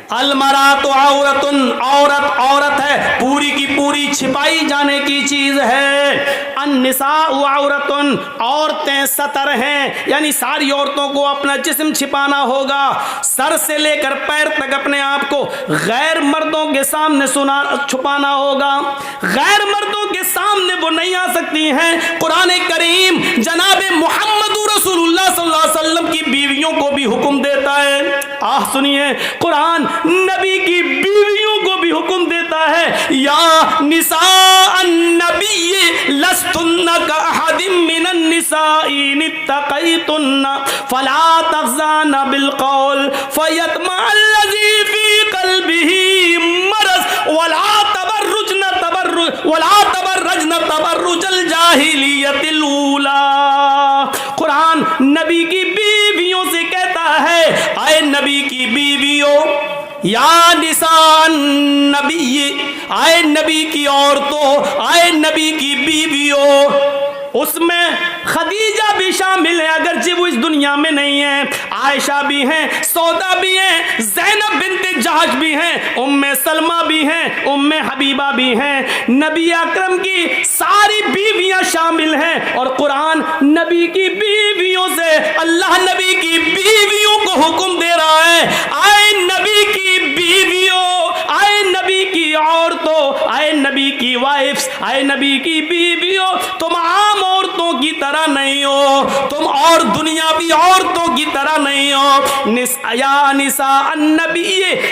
المرات عورتن، عورت عورت ہے، پوری کی پوری چھپائی جانے کی چیز ہے۔ النساء عورتن، عورتیں ستر ہیں، یعنی ساری عورتوں کو اپنا جسم چھپانا ہوگا، سر سے لے کر پیر تک اپنے آپ کو غیر مردوں کے سامنے چھپانا ہوگا، غیر مردوں کے سامنے وہ نہیں آ سکتی ہیں۔ قرآن کریم جناب محمد رسول اللہ صلی اللہ علیہ وسلم کی بیویوں کو بھی حکم دیتا ہے، سنیے، قرآن نبی کی بیویوں کو بھی حکم دیتا ہے، یا نساء النبی لستن کاحد من النساء ان اتقیتن فلا تخضعن بالقول فیطمع الذی فی قلبہ مرض ولا تبرجن تبرج الجاہلیت الاولی۔ قرآن نبی کی بیویوں سے کہتا ہے، اے نبی کی بیویوں، یا نساء النبی، اے نبی کی عورتوں، اے نبی کی بیویوں، اس میں خدیجہ بھی شامل ہے اگرچہ وہ اس دنیا میں نہیں ہے، عائشہ بھی ہیں، سودا بھی ہیں، زینب بنت جہش بھی ہیں، ام سلمہ بھی ہیں، ام حبیبہ بھی ہیں، نبی اکرم کی ساری بیویاں شامل ہیں۔ اور قرآن نبی کی بیویوں سے، اللہ نبی کی بیویوں کو حکم دے رہا ہے، اے نبی کی بیویوں، اے نبی کی عورتوں، اے نبی کی وائفز، اے نبی کی بیویوں، تم عام عورتوں کی طرح نہیں ہو، تم اور دنیاوی عورتوں کی طرح نہیں ہو۔ یا نساء النبی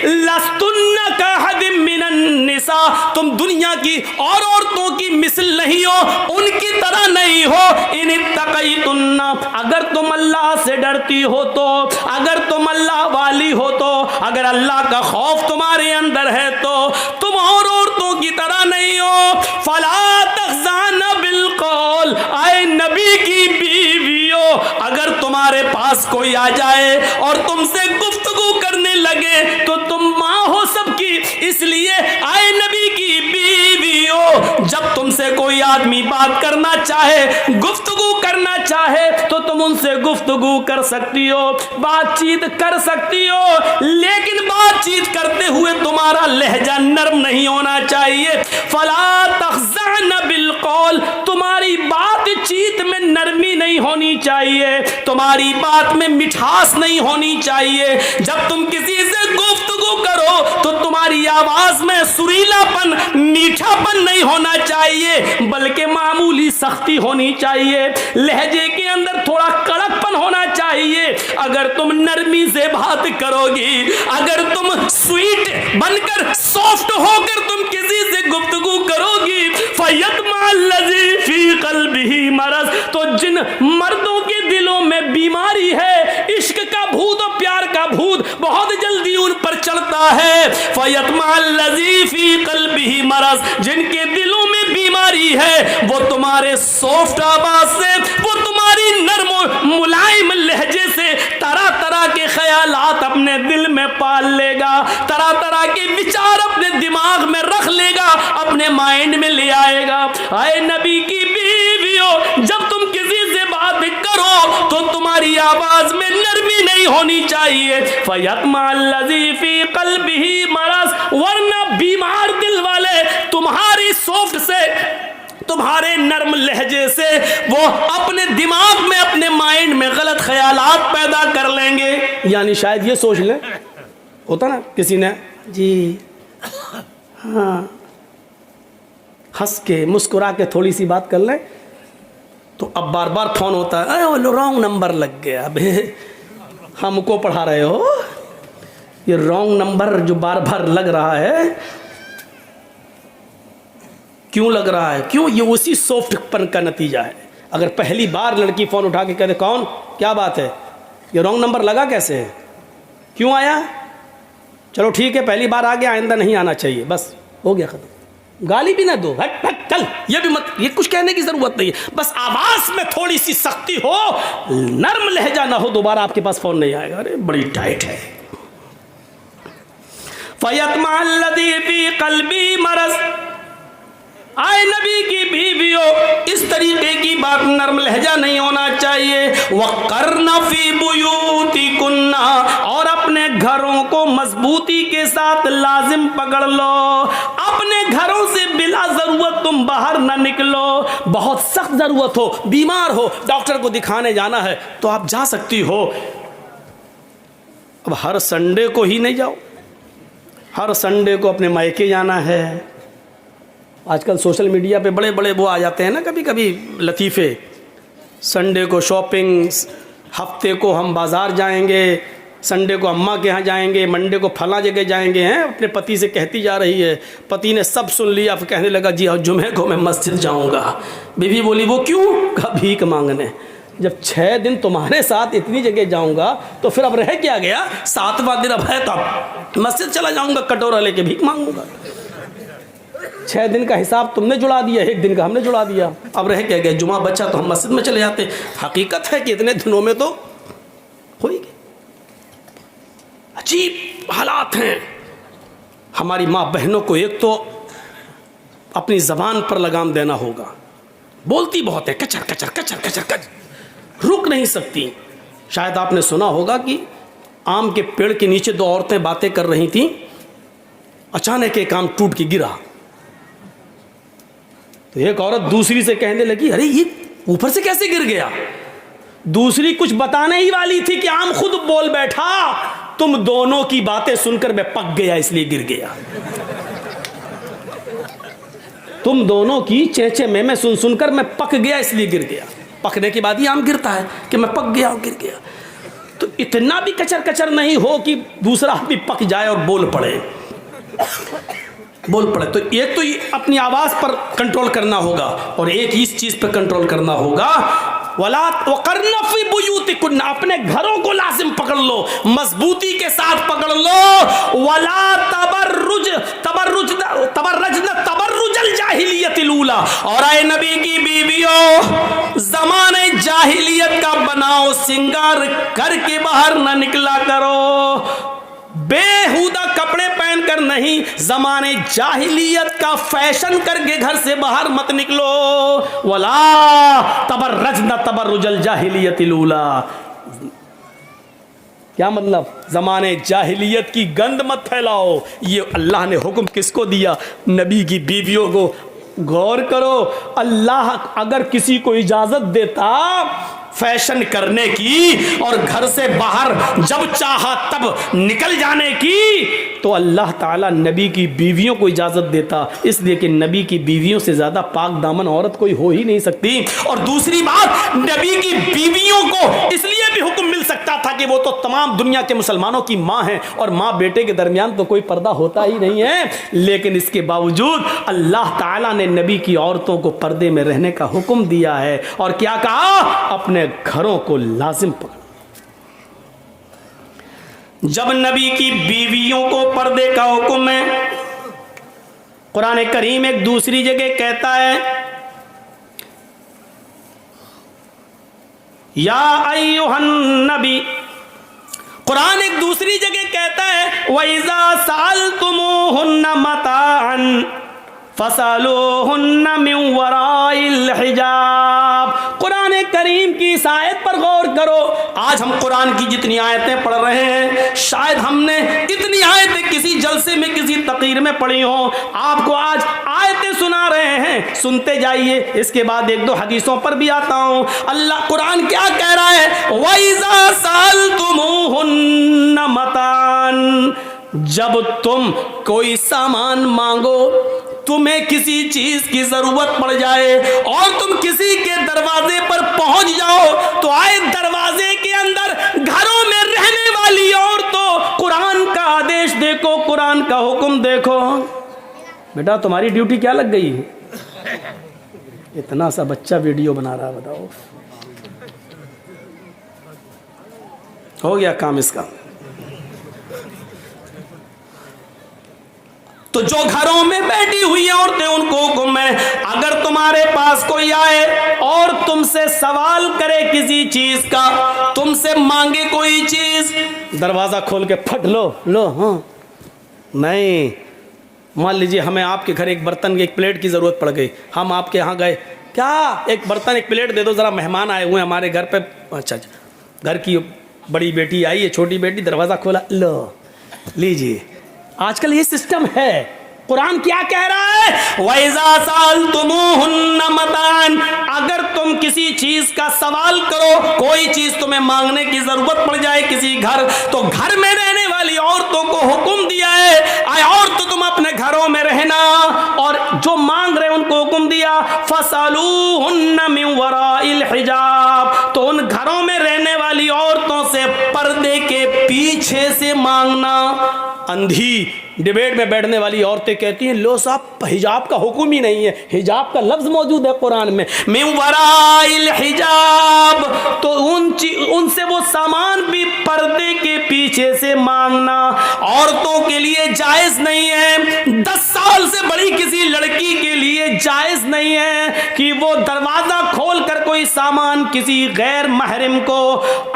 لستن کاحد من النساء، تم دنیا کی اور عورتوں کی مثل نہیں ہو، ان کی طرح نہیں ہو۔ ان اتقیتن، اگر تم اللہ سے ڈرتی ہو تو، اگر تم اللہ والی ہو تو، اگر اللہ کا خوف تمہارے اندر ہے تو تم اور عورتوں کی طرح نہیں ہو۔ فلا تخضعن بالقول، اے نبی کی بیویوں، اگر تمہارے پاس کوئی آ جائے اور تم سے گفتگو کرنے لگے تو تم ماں ہو سب کی، اس لیے اے نبی کی بیویوں، جب تم سے کوئی آدمی بات کرنا چاہے، گفتگو کرنا چاہے تو تم ان سے گفتگو کر سکتی ہو، بات چیت کر سکتی ہو، لیکن بات چیت کرتے ہوئے تمہارا لہجہ نرم نہیں ہونا چاہیے۔ فلا تخضعن بالقول، تمہاری بات چیت میں نرمی نہیں ہونی چاہیے، تمہاری بات میں مٹھاس نہیں ہونی چاہیے، جب تم کسی سے گفتگو کرو تو تمہاری آواز میں سریلا پن، میٹھا پن نہیں ہونا چاہیے، بلکہ معمولی سختی ہونی چاہیے، لہجے کے اندر تھوڑا کڑک پن ہونا چاہیے۔ اگر تم نرمی سے بات کرو گی، اگر تم سویٹ بن کر، سافٹ ہو کر تم کسی سے گفتگو کرو گی، فیطمع الذی فی قلبہ مرض، تو جن مردوں کے دلوں میں بیماری ہے، عشق کا بھوت اور پیار کا بھوت بہت جلدی ان پر چڑھتا ہے، فیطمع الذی فی قلبہ مرض، جن کے دلوں میں بیماری ہے، وہ تمہارے سافٹ آواز سے، وہ تمہاری نرم و ملائم لہجے سے طرح طرح کے خیالات اپنے دل میں پال لے گا، طرح طرح کے وچار اپنے دماغ میں رکھ لے گا، اپنے مائنڈ میں لے آئے گا۔ اے نبی کی بیویوں، جب تم کسی سے بات کرو تو تمہاری آواز میں نرمی نہیں ہونی چاہیے، فیطمع الذی فی قلبہ مرض، ورنہ بیمار دل والے تمہاری سافٹ سے، تمہارے نرم لہجے سے وہ اپنے دماغ میں، اپنے مائنڈ میں غلط خیالات پیدا کر لیں گے۔ یعنی شاید یہ سوچ لیں، ہوتا نا کسی نے جی ہاں، ہنس کے مسکرا کے تھوڑی سی بات کر لیں تو اب بار بار فون ہوتا ہے، رانگ نمبر لگ گیا، اب ہم کو پڑھا رہے ہو، یہ رانگ نمبر جو بار بار لگ رہا ہے، کیوں لگ رہا ہے؟ کیوں؟ یہ اسی سافٹ پن کا نتیجہ ہے۔ اگر پہلی بار لڑکی فون اٹھا کے کہتے کون، کیا بات ہے، یہ رانگ نمبر لگا کیسے ہے، کیوں آیا، چلو ٹھیک ہے پہلی بار آ گیا، آئندہ نہیں آنا چاہیے، بس ہو گیا ختم، گالی بھی نہ دو، ہٹ ہٹ چل، یہ بھی مت، یہ کچھ کہنے کی ضرورت نہیں ہے، بس آواز میں تھوڑی سی سختی ہو، نرم لہجہ نہ ہو، دوبارہ آپ کے پاس فون نہیں آئے گا، ارے بڑی ٹائٹ ہے۔ فیطمع الذی فی قلبی مرض، آئے نبی کی بیویوں، اس طریقے کی بات، نرم لہجہ نہیں ہونا چاہیے۔ وَقَرْنَ فِي بُيُوتِكُنَّ، اور اپنے اپنے گھروں کو مضبوطی کے ساتھ لازم پکڑ لو. اپنے گھروں سے بلا ضرورت تم باہر نہ نکلو. بہت سخت ضرورت ہو, بیمار ہو, ڈاکٹر کو دکھانے جانا ہے تو آپ جا سکتی ہو. اب ہر سنڈے کو ہی نہیں جاؤ, ہر سنڈے کو اپنے مائکے جانا ہے. آج کل سوشل میڈیا پہ بڑے بڑے وہ آ جاتے ہیں نا کبھی کبھی لطیفے, سنڈے کو شاپنگ, ہفتے کو ہم بازار جائیں گے, سنڈے کو اماں کے ہاں جائیں گے, منڈے کو پھلاں جگہ جائیں گے. ہیں اپنے پتی سے کہتی جا رہی ہے, پتی نے سب سن لیا, پھر کہنے لگا جی جمعے کو میں مسجد جاؤں گا. بیوی بولی وہ کیوں؟ کہا بھیک مانگنے. جب 6 دن تمہارے ساتھ اتنی جگہ جاؤں گا تو پھر اب رہ کیا گیا؟ 7واں دن اب ہے تو اب مسجد چلا جاؤں گا کٹورا لے کے بھیک مانگوں گا. 6 دن کا حساب تم نے جڑا دیا, 1 دن کا ہم نے جڑا دیا, اب رہ کیا گیا؟ جمعہ بچا تو ہم مسجد میں چلے جاتے. حقیقت ہے کہ اتنے دنوں میں تو ہوئی گئی. عجیب حالات ہیں. ہماری ماں بہنوں کو ایک تو اپنی زبان پر لگام دینا ہوگا. بولتی بہت ہے, کچر کچر کچر کچر کچر, رک نہیں سکتی. شاید آپ نے سنا ہوگا کہ آم کے پیڑ کے نیچے 2 عورتیں باتیں کر رہی تھیں, اچانک ایک آم ٹوٹ کے گرا. تو ایک عورت دوسری سے کہنے لگی ارے یہ اوپر سے کیسے گر گیا؟ دوسری کچھ بتانے ہی والی تھی کہ آم خود بول بیٹھا, تم دونوں کی باتیں سن کر میں پک گیا اس لیے گر گیا. تم دونوں کی چہچے میں سن سن کر میں پک گیا اس لیے گر گیا. پکنے کے بعد ہی آم گرتا ہے کہ میں پک گیا اور گر گیا. تو اتنا بھی کچر کچر نہیں ہو کہ دوسرا بھی پک جائے اور بول پڑے. تو ایک تو اپنی آواز پر کنٹرول کرنا ہوگا, اور ایک اس چیز پر کنٹرول کرنا ہوگا وَقَرْنَ فِي بُيُوتِكُنَّ, اپنے گھروں کو لازم پکڑ لو, مضبوطی کے ساتھ پکڑ لو. وَلَا تَبَرَّجْنَ تَبَرُّجَ الْجَاهِلِيَّةِ الْأُولَى, اور اے نبی کی بیویوں زمانے جاہلیت کا بناؤ سنگار کر کے باہر نہ نکلا کرو. بےہودہ کپڑے پہن کر نہیں, زمانے جاہلیت کا فیشن کر کے گھر سے باہر مت نکلو. وَلَا تَبَرَّجْنَ تَبَرُّجَ الْجَاهِلِيَّةِ الْأُولَى, کیا مطلب؟ زمانے جاہلیت کی گند مت پھیلاؤ. یہ اللہ نے حکم کس کو دیا؟ نبی کی بیویوں کو. غور کرو, اللہ اگر کسی کو اجازت دیتا فیشن کرنے کی اور گھر سے باہر جب چاہا تب نکل جانے کی, تو اللہ تعالیٰ نبی کی بیویوں کو اجازت دیتا, اس لیے کہ نبی کی بیویوں سے زیادہ پاک دامن عورت کوئی ہو ہی نہیں سکتی. اور دوسری بات, نبی کی بیویوں کو اس لیے بھی حکم مل سکتا تھا کہ وہ تو تمام دنیا کے مسلمانوں کی ماں ہیں, اور ماں بیٹے کے درمیان تو کوئی پردہ ہوتا ہی نہیں ہے. لیکن اس کے باوجود اللہ تعالیٰ نے نبی کی عورتوں کو پردے میں رہنے کا حکم دیا ہے, اور کیا کہا؟ اپنے گھروں کو لازم پکڑو. جب نبی کی بیویوں کو پردے کا حکم ہے, قرآن کریم ایک دوسری جگہ کہتا ہے یا ایھا النبی, قرآن ایک دوسری جگہ کہتا ہے وَإِذَا سَأَلْتُمُوهُنَّ مَتَاعًا فَاسْأَلُوهُنَّ مِنْ وَرَاءِ الْحِجَابِ. قرآن کریم کی اس آیت پر غور کرو. آج ہم قرآن کی جتنی آیتیں پڑھ رہے ہیں, شاید ہم نے اتنی آیتیں کسی جلسے میں کسی تقریر میں پڑھی ہوں. آپ کو آج آیتیں سنا رہے ہیں, سنتے جائیے, اس کے بعد 1-2 حدیثوں پر بھی آتا ہوں. اللہ قرآن کیا کہہ رہا ہے؟ وَإِذَا سَأَلْتُمُوهُنَّ مَتَاعًا, جب تم کوئی سامان مانگو, تمہیں کسی چیز کی ضرورت پڑ جائے اور تم کسی کے دروازے پر پہنچ جاؤ, تو آئے دروازے کے اندر گھروں میں رہنے والی عورتوں, قرآن کا آدیش دیکھو, قرآن کا حکم دیکھو. بیٹا تمہاری ڈیوٹی کیا لگ گئی؟ اتنا سا بچہ ویڈیو بنا رہا, بتاؤ ہو گیا کام اس کا. تو جو گھروں میں بیٹھی ہوئی عورتیں ان کو حکم ہے, اگر تمہارے پاس کوئی آئے اور تم سے سوال کرے کسی چیز کا, تم سے مانگے کوئی چیز, دروازہ کھول کے پھٹ لو ہاں نہیں. مان لیجیے ہمیں آپ کے گھر ایک برتن ایک پلیٹ کی ضرورت پڑ گئی, ہم آپ کے یہاں گئے, کیا ایک برتن ایک پلیٹ دے دو, ذرا مہمان آئے ہوئے ہمارے گھر پہ. اچھا گھر کی بڑی بیٹی آئی ہے, چھوٹی بیٹی, دروازہ کھولا, لو لیجیے. آج کل یہ سسٹم ہے. قرآن کیا کہہ رہا ہے؟ وَإِذَا سَأَلْتُمُوهُنَّ مَتَاعًا, اگر تم کسی چیز کا سوال کرو, کوئی چیز تمہیں مانگنے کی ضرورت پڑ جائے کسی گھر, تو گھر میں رہنے والی عورتوں کو حکم دیا ہے, اے عورتوں تم اپنے گھروں میں رہنا, اور جو مانگ رہے ان کو حکم دیا فَاسْأَلُوهُنَّ مِنْ وَرَاءِ الْحِجَابِ, تو ان گھروں میں رہنے والی عورتوں سے پردے کے پیچھے سے مانگنا. اندھی ڈیبیٹ میں بیٹھنے والی عورتیں کہتی ہیں لو صاحب حجاب کا حکم ہی نہیں ہے, حجاب کا لفظ موجود ہے قرآن میں, من وراء الحجاب, تو ان سے وہ سامان بھی پردے کے پیچھے سے مانگنا عورتوں کے لیے جائز نہیں ہے. 10 سال سے بڑی کسی لڑکی کے لیے جائز نہیں ہے کہ وہ دروازہ کھول کر کوئی سامان کسی غیر محرم کو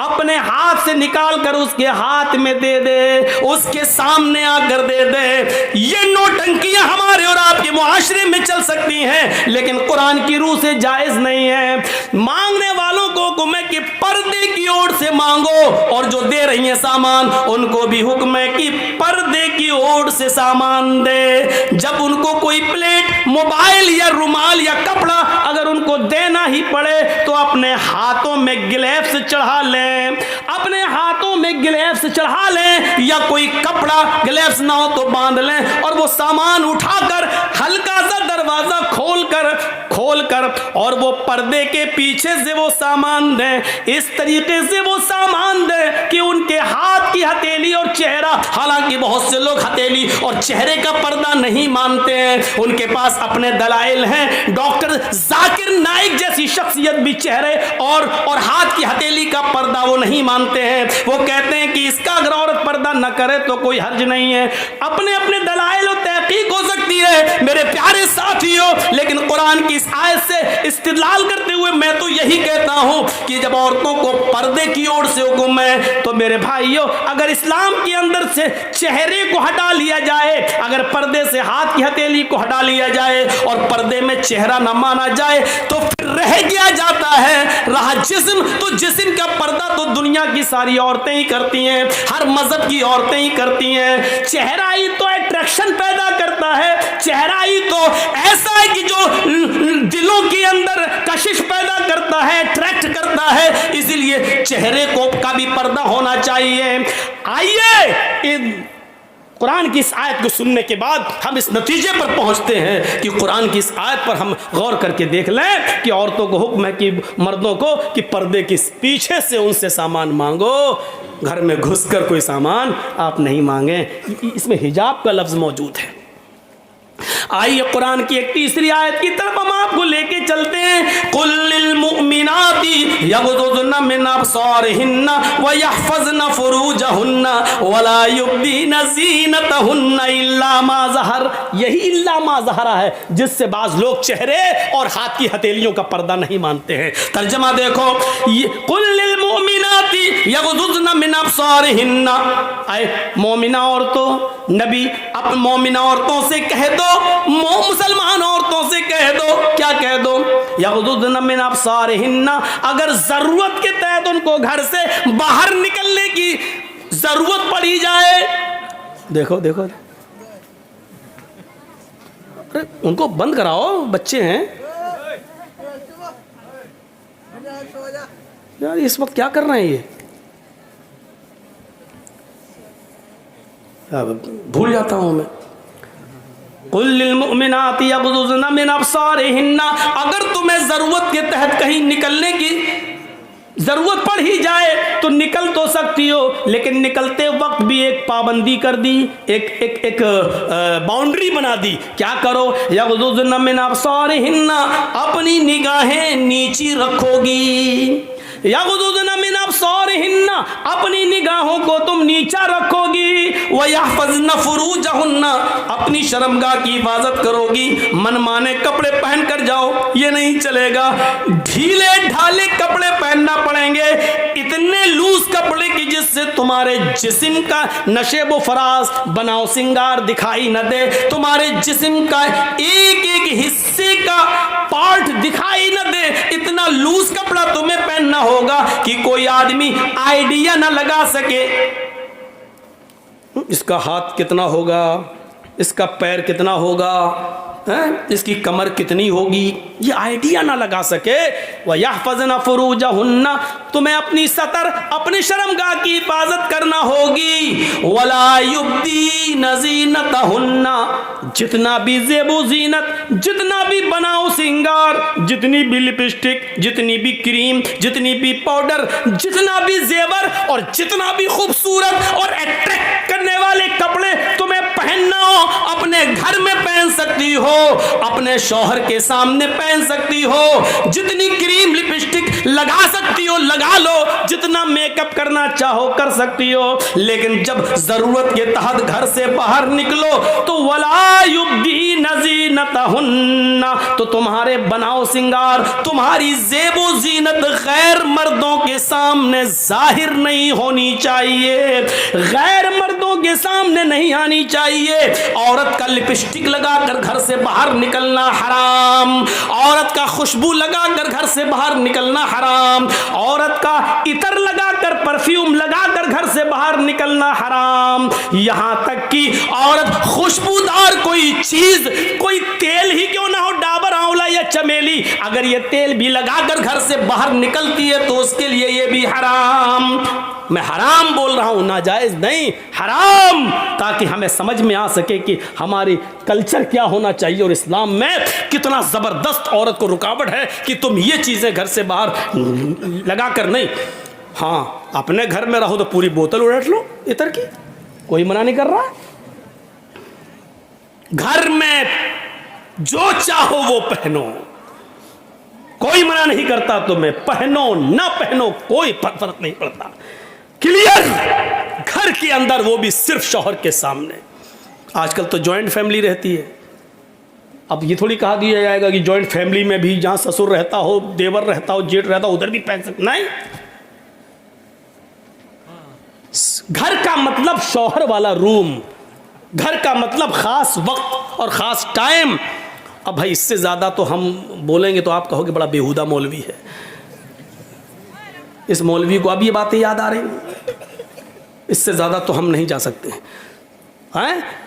اپنے ہاتھ سے نکال کر اس کے ہاتھ میں دے دے, اس کے سامنے آ کر دے دے. یہ نوٹنکیاں ہمارے اور آپ کے معاشرے میں چل سکتی ہیں, لیکن قرآن کی روح سے جائز نہیں ہے. مانگنے والوں کو حکم ہے کہ پردے کی اوٹ سے مانگو, اور جو دے رہی ہیں سامان ان کو بھی حکم ہے کہ پردے کی اوٹ سے سامان دے. جب ان کو کوئی پلیٹ, موبائل یا رومال یا کپڑا اگر ان کو دینا ہی پڑے تو اپنے ہاتھوں میں گلیوز چڑھا لیں, اپنے ہاتھوں میں گلیوز چڑھا لیں, یا کوئی کپڑا گلیوز نہ ہو تو باندھ لیں, اور وہ سامان اٹھا کر ہلکا سا دروازہ کھول کر اور وہ پردے کے پیچھے سے وہ سامان دیں. اس طریقے سے وہ سامان دیں کہ ان کے ہاتھ کی ہتھیلی اور چہرہ, حالانکہ بہت سے لوگ ہتھیلی اور چہرے کا پردہ نہیں مانتے ہیں, ان کے پاس اپنے دلائل ہیں. ڈاکٹر ذاکر نائک جیسی شخصیت بھی چہرے اور ہاتھ کی ہتھیلی کا پردہ وہ نہیں مانتے ہیں. وہ کہتے ہیں کہ اس کا اگر عورت پردہ نہ کرے تو کوئی حرج نہیں ہے. اپنے دلائل و تحقیق ہو سکتی ہے میرے پیارے ساتھیوں, لیکن قرآن کی اس آیت سے استدلال کرتے ہوئے میں تو یہی کہتا ہوں کہ جب عورتوں کو پردے کی اوٹ سے حکم ہے تو میرے بھائیوں, اگر اسلام کے اندر سے چہرے کو ہٹا لیا جائے, اگر پردے سے ہاتھ کی ہتھیلی کو ہٹا لیا جائے اور پردے میں چہرہ نہ مانا جائے, تو پھر رہ گیا جاتا ہے رہا جسم. تو جسم کا پردہ تو دنیا کی ساری عورتیں ہی کرتی ہیں, ہر مذہب کی عورتیں ہی کرتی ہیں. چہرہ ہی تو اٹریکشن پیدا کرتا ہے, چہرہ ہی تو ایسا ہے کہ جو دلوں کے اندر کشش پیدا کرتا ہے, اٹریکٹ کرتا ہے, اسی لیے چہرے کو کا بھی پردہ ہونا چاہیے. آئیے قرآن کی اس آیت کو سننے کے بعد ہم اس نتیجے پر پہنچتے ہیں کہ قرآن کی اس آیت پر ہم غور کر کے دیکھ لیں کہ عورتوں کو حکم ہے کہ مردوں کو کہ پردے کے پیچھے سے ان سے سامان مانگو, گھر میں گھس کر کوئی سامان آپ نہیں مانگیں. اس میں حجاب کا لفظ موجود ہے. آئیے قرآن کی ایک تیسری آیت کی طرف ہم آپ کو لے کے چلتے ہیں. قل للمؤمنات یغضضن من ابصارهن ويحفظن فروجهن ولا يبدين زینتهن الا ما ظہر. یہی الا ما ظہر ہے جس سے بعض لوگ چہرے اور ہاتھ کی ہتھیلیوں کا پردہ نہیں مانتے ہیں. ترجمہ دیکھو, قل للمؤمنات یغضضن من ابصارهن, اے مومنہ عورتوں, نبی اپنے مومنہ عورتوں سے کہہ دو, مسلمان عورتوں سے کہہ دو, کیا کہہ دو, یغضضن من ابصارهن, اگر ضرورت کے تحت ان کو گھر سے باہر نکلنے کی ضرورت پڑی جائے. دیکھو ان کو بند کراؤ, بچے ہیں یار, اس وقت کیا کر رہے ہیں, یہ بھول جاتا ہوں میں. قل للمؤمنات یغضضن من ابصارهن, اگر تمہیں ضرورت کے تحت کہیں نکلنے کی ضرورت پڑ ہی جائے تو نکل تو سکتی ہو, لیکن نکلتے وقت بھی ایک پابندی کر دی, ایک باؤنڈری بنا دی. کیا کرو, یغضضن من ابصارهن, اپنی نگاہیں نیچی رکھو گی. یغضضن من ابصارهن, اپنی نگاہوں کو تم نیچا رکھو گی. ویحفظن فروجهن, اپنی شرمگاہ کی حفاظت کرو گی. من مانے کپڑے پہن کر جاؤ, یہ نہیں چلے گا. ڈھیلے ڈھالے کپڑے پہننا پڑیں گے, اتنے لوز کپڑے کی جس سے تمہارے جسم کا نشیب و فراز, بناؤ سنگار دکھائی نہ دے, تمہارے جسم کا ایک ایک حصے کا پارٹ دکھائی نہ دے. اتنا لوز کپڑا تمہیں پہننا ہوگا کہ کوئی آدمی آئیڈیا نہ لگا سکے اس کا ہاتھ کتنا ہوگا, اس کا پیر کتنا ہوگا, اس کی کمر کتنی ہوگی, یہ آئیڈیا نہ لگا سکے. وَيَحْفَظْنَ فُرُوجَهُنَّ, تمہیں اپنی سطر اپنی شرمگاہ کی حفاظت کرنا ہوگی. وَلَا يُبْدِينَ زِينَتَهُنَّ, جتنا بھی زیب و زینت, جتنا بھی بناؤ سنگار, جتنی بھی لپسٹک, جتنی بھی کریم, جتنی بھی پاؤڈر, جتنا بھی زیور اور جتنا بھی خوبصورت اور اٹریکٹ کرنے والے کپڑے تمہیں پہننا ہو, اپنے گھر میں پہن سکتی ہو, اپنے شوہر کے سامنے پہن سکتی ہو, جتنی کریم لپسٹک لگا سکتی ہو لگا لو, جتنا میک اپ کرنا چاہو کر سکتی ہو, لیکن جب ضرورت کے تحت گھر سے باہر نکلو تو وَلَا يُبْدِينَ زِينَتَهُنَّ, تو تمہارے بناؤ سنگار, تمہاری زیب و زینت غیر مردوں کے سامنے ظاہر نہیں ہونی چاہیے, غیر مردوں کے سامنے نہیں آنی چاہیے. عورت کا لپسٹک لگا کر گھر سے باہر نکلنا حرام, عورت کا خوشبو لگا کر گھر سے باہر نکلنا حرام, عورت کا عطر لگا کر پرفیوم لگا کر گھر سے باہر نکلنا حرام. یہاں تک کہ عورت خوشبودار کوئی چیز, کوئی تیل ہی کیوں نہ ہو, ڈابر آنولا یا چمیلی, اگر یہ تیل بھی لگا کر گھر سے باہر نکلتی ہے تو اس کے لیے یہ بھی حرام. میں حرام بول رہا ہوں, ناجائز نہیں, حرام, تاکہ ہمیں سمجھ میں آ سکے کہ ہماری کلچر کیا ہونا چاہیے اور اسلام میں کتنا زبردست عورت کو رکاوٹ ہے کہ تم یہ چیزیں گھر سے باہر لگا کر نہیں. ہاں اپنے گھر میں رہو تو پوری بوتل اڑٹ لو عطر کی, کوئی منع نہیں کر رہا. گھر میں جو چاہو وہ پہنو, کوئی منع نہیں کرتا تمہیں, پہنو نہ پہنو کوئی فرق نہیں پڑتا. کلیئر, گھر کے اندر, وہ بھی صرف شوہر کے سامنے. آج کل تو جوائنٹ فیملی رہتی ہے, اب یہ تھوڑی کہا دیا جائے گا کہ جوائنٹ فیملی میں بھی جہاں سسر رہتا ہو, دیور رہتا ہو, جیٹ رہتا ہو, ادھر بھی پہن سکتے, نہیں. گھر کا مطلب شوہر والا روم, گھر کا مطلب خاص وقت اور خاص ٹائم. اب بھائی اس سے زیادہ تو ہم بولیں گے تو آپ کہو گے بڑا بیہودہ مولوی ہے. اس مولوی کو اب یہ باتیں یاد آ رہی ہیں, اس سے زیادہ تو ہم نہیں جا سکتے ہیں.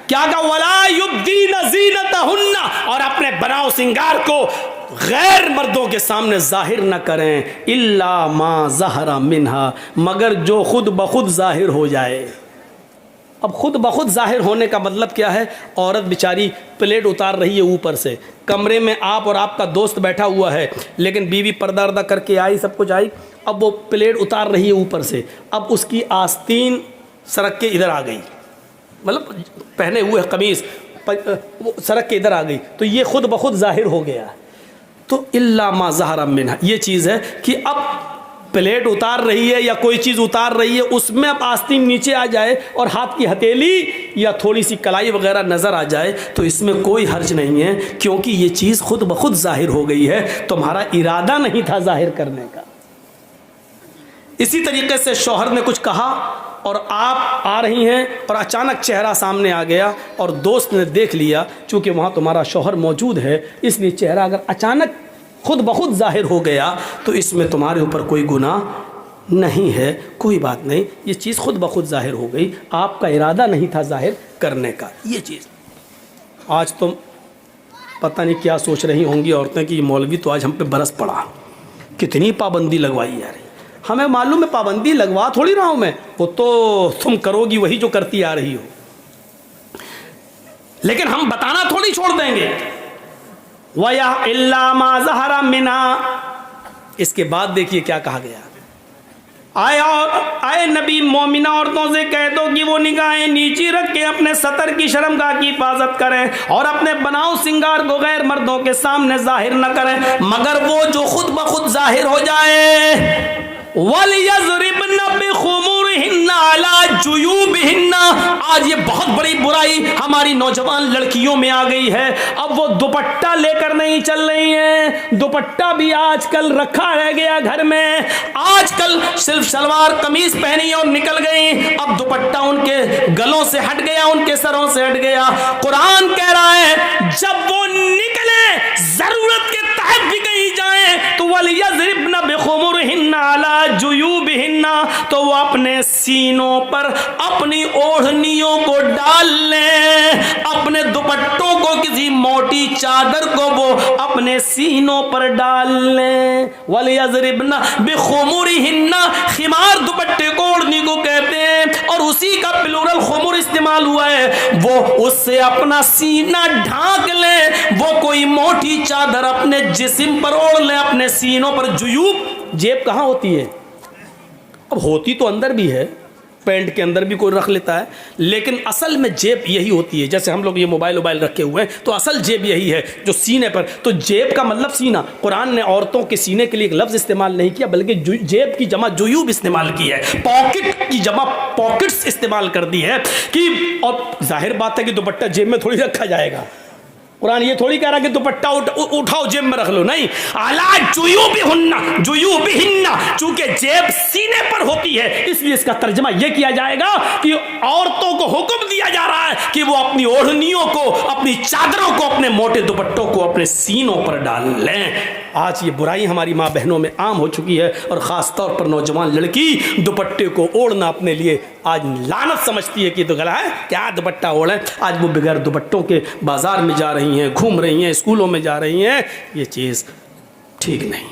کیا کہا, وَلَا يُبْدِينَ زِينَتَهُنَّ, اور اپنے بناؤ سنگار کو غیر مردوں کے سامنے ظاہر نہ کریں. إِلَّا مَا ظَهَرَ مِنْهَا, مگر جو خود بخود ظاہر ہو جائے. اب خود بخود ظاہر ہونے کا مطلب کیا ہے, عورت بیچاری پلیٹ اتار رہی ہے اوپر سے, کمرے میں آپ اور آپ کا دوست بیٹھا ہوا ہے, لیکن بیوی پردہ اردہ کر کے آئی, سب کچھ آئی, اب وہ پلیٹ اتار رہی ہے اوپر سے, اب اس کی آستین سڑک کے ادھر آ گئی, مطلب پہنے ہوئے قمیص سڑک کے ادھر آ گئی, تو یہ خود بخود ظاہر ہو گیا. تو الا ما ظہر منہا, یہ چیز ہے کہ اب پلیٹ اتار رہی ہے یا کوئی چیز اتار رہی ہے, اس میں اب آستین نیچے آ جائے اور ہاتھ کی ہتھیلی یا تھوڑی سی کلائی وغیرہ نظر آ جائے تو اس میں کوئی حرج نہیں ہے, کیونکہ یہ چیز خود بخود ظاہر ہو گئی ہے, تمہارا ارادہ نہیں تھا ظاہر کرنے کا. اسی طریقے سے شوہر نے کچھ کہا اور آپ آ رہی ہیں اور اچانک چہرہ سامنے آ گیا اور دوست نے دیکھ لیا, چونکہ وہاں تمہارا شوہر موجود ہے اس لیے چہرہ اگر اچانک خود بخود ظاہر ہو گیا تو اس میں تمہارے اوپر کوئی گناہ نہیں ہے, کوئی بات نہیں, یہ چیز خود بخود ظاہر ہو گئی, آپ کا ارادہ نہیں تھا ظاہر کرنے کا. یہ چیز آج تم پتہ نہیں کیا سوچ رہی ہوں گی عورتیں کہ یہ مولوی تو آج ہم پہ برس پڑا, کتنی پابندی لگوائی جا رہی. ہمیں معلوم ہے پابندی لگوا تھوڑی رہا ہوں میں, وہ تو تم کرو گی وہی جو کرتی آ رہی ہو, لیکن ہم بتانا تھوڑی چھوڑ دیں گے. وَيَا إِلَّا مَا ظَهَرَ مِنْهَا, اس کے بعد دیکھیے کیا کہا گیا. آئے نبی مومنہ عورتوں سے کہہ دو کہ وہ نگاہیں نیچی رکھ کے اپنے سطر کی شرمگاہ کی حفاظت کریں اور اپنے بناؤ سنگار کو غیر مردوں کے سامنے ظاہر نہ کریں, مگر وہ جو خود بخود ظاہر ہو جائے. وَلْيَضْرِبْنَ بِخُمُرِهِنَّ عَلَى جُيُوبِهِنَّ, آج یہ بہت بڑی برائی ہماری نوجوان لڑکیوں میں آ گئی ہے. اب وہ دوپٹہ لے کر نہیں چل رہی ہیں, دوپٹہ بھی آج کل رکھا رہ گیا گھر میں, آج کل صرف شلوار قمیض پہنی اور نکل گئی, اب دوپٹہ ان کے گلوں سے ہٹ گیا, ان کے سروں سے ہٹ گیا. قرآن کہہ رہا ہے جب وہ نکلے ضرورت کے تحت بھی کہیں جائیں تو وَلْيَضْرِبْنَ بِخُمُرِهِنَّ عَلَى علی جیوبہن، تو وہ اپنے سینوں پر اپنی اوڑھنیوں کو ڈال لیں، اپنے دوپٹوں کو، کسی موٹی چادر کو وہ اپنے سینوں پر ڈال لیں۔ وَلْيَضْرِبْنَ بِخُمُرِهِنَّ، خمار دوپٹے کو اوڑھنی کو کہتے ہیں، اور اسی کا پلورل خمر استعمال ہوا ہے۔ وہ اس سے اپنا سینہ ڈھانک لیں، وہ کوئی موٹی چادر اپنے جسم پر اوڑھ لیں، اپنے سینوں پر۔ جیوب، جیب کہاں ہوتی ہے؟ اب ہوتی تو اندر بھی ہے، پینٹ کے اندر بھی کوئی رکھ لیتا ہے، لیکن اصل میں جیب یہی ہوتی ہے۔ جیسے ہم لوگ یہ موبائل رکھے ہوئے ہیں تو اصل جیب یہی ہے جو سینے پر۔ تو جیب کا مطلب سینہ، قرآن نے عورتوں کے سینے کے لیے ایک لفظ استعمال نہیں کیا، بلکہ جیب کی جمع جیوب استعمال کی ہے، پاکٹ کی جمع پاکٹس استعمال کر دی ہے کہ، اور ظاہر بات ہے کہ دوپٹہ جیب میں تھوڑی رکھا جائے گا۔ قرآن یہ تھوڑی کہہ رہا کہ دوپٹہ اٹھاؤ جیب میں رکھ لو، نہیں، اعلیٰ جیوبہن، چونکہ جیب سینے پر ہوتی ہے اس لیے اس کا ترجمہ یہ کیا جائے گا کہ عورتوں کو حکم دیا جا رہا ہے کہ وہ اپنی اوڑھنیوں کو، اپنی چادروں کو، اپنے موٹے دوپٹوں کو اپنے سینوں پر ڈال لیں۔ آج یہ برائی ہماری ماں بہنوں میں عام ہو چکی ہے، اور خاص طور پر نوجوان لڑکی دوپٹے کو اوڑھنا اپنے لیے آج لعنت سمجھتی ہے کہ تو گلا ہے، کیا دوپٹہ اوڑھیں۔ آج وہ بغیر دوپٹوں کے بازار میں جا رہی ہیں، گھوم رہی ہیں، اسکولوں میں جا رہی ہیں، یہ چیز ٹھیک نہیں۔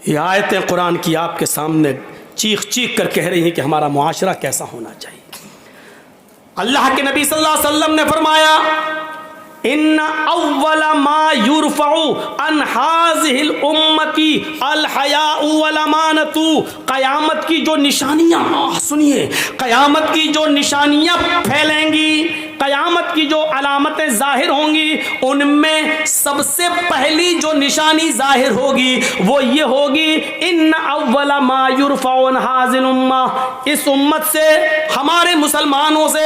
یہ آیتیں قرآن کی آپ کے سامنے چیخ چیخ کر کہہ رہی ہیں کہ ہمارا معاشرہ کیسا ہونا چاہیے۔ اللہ کے نبی صلی اللہ علیہ وسلم نے فرمایا، ان اول ما یرفع عن هذه الامه الحیاء والامانۃ، قیامت کی جو نشانیاں، سنیے، قیامت کی جو نشانیاں پھیلیں گی، قیامت کی جو علامتیں ظاہر ہوں گی، ان میں سب سے پہلی جو نشانی ظاہر ہوگی وہ یہ ہوگی، ان اول ما یرفع عن هذه الامه، اس امت سے، ہمارے مسلمانوں سے،